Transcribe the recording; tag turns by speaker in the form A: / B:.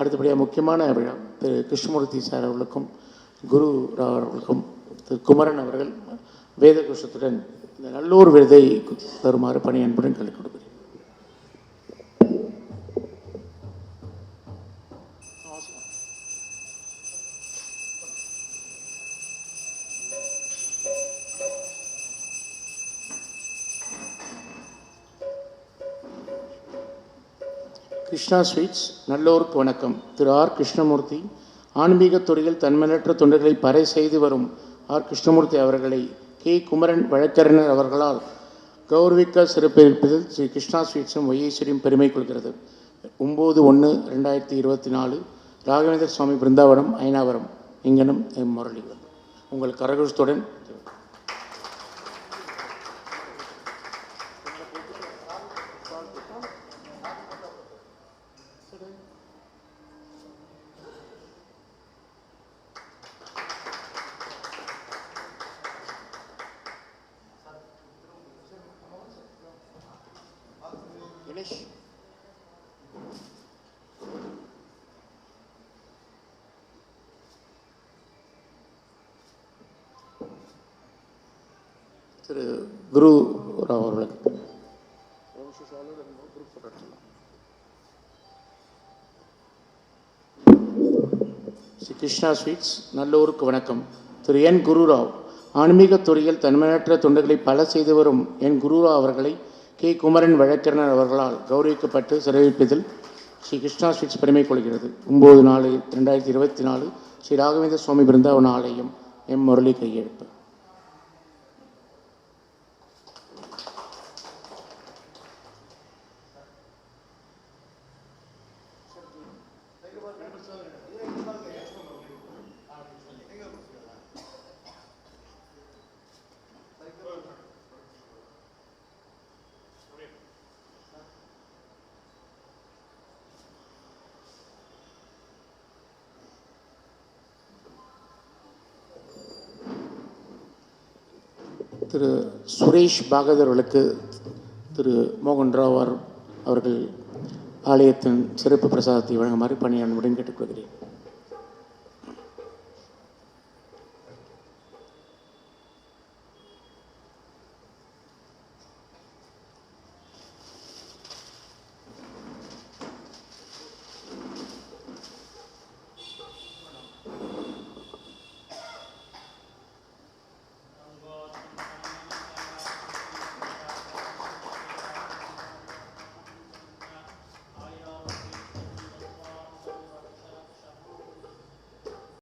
A: அடுத்தபடியாக முக்கியமான விழா திரு கிருஷ்ணமூர்த்தி சார் அவர்களுக்கும் குரு ராவ் அவர்களுக்கும் திரு குமரன் அவர்கள் வேத கோஷத்துடன் இந்த நல்லூர் விருதை தருமாறு பணி அன்புடன் கலந்து கொடுக்கிறேன். கிருஷ்ணா ஸ்வீட்ஸ் நல்லோருக்கு வணக்கம். திரு ஆர் கிருஷ்ணமூர்த்தி ஆன்மீக துறையில் தன்மனற்ற தொண்டுகளை பறை செய்து வரும் ஆர் கிருஷ்ணமூர்த்தி அவர்களை கே குமரன் வழக்கறிஞர் அவர்களால் கௌரவிக்க சிறப்பிப்பதில் ஸ்ரீ கிருஷ்ணா ஸ்வீட்ஸும் ஒய்யேஸ்வரியும் பெருமை கொள்கிறது. 9/1/2024 ராகவேந்திர சுவாமி பிருந்தாவனம் ஐனாவரம் இங்கனம் முரளிவர். உங்கள் கரகோஷத்துடன் திரு குரு ராவ் அவர்களுக்கு ஸ்ரீ கிருஷ்ணா ஸ்வீட்ஸ் நல்லூருக்கு வணக்கம். திரு என் குருராவ் ஆன்மீக துறையில் தன்மையற்ற தொண்டுகளை பல செய்து வரும் என் குருராவ் அவர்களை கே குமரன் வழக்கறிஞர் அவர்களால் கௌரவிக்கப்பட்டு சிறப்பிப்பதில் ஸ்ரீ கிருஷ்ணா ஸ்வீட்ஸ் பெருமை கொள்கிறது. 9/4/2024 ஸ்ரீ ராகவேந்திர சுவாமி பிருந்தாவன ஆலயம் முரளி கையெழுப்பு. திரு சுரேஷ் பாகதர் அவர்களுக்கு திரு மோகன் ராவ் அவர்கள் ஆலயத்தின் சிறப்பு பிரசாதத்தை வழங்குமாறு பணி அன்புடன் கேட்டுக்கொள்கிறேன்.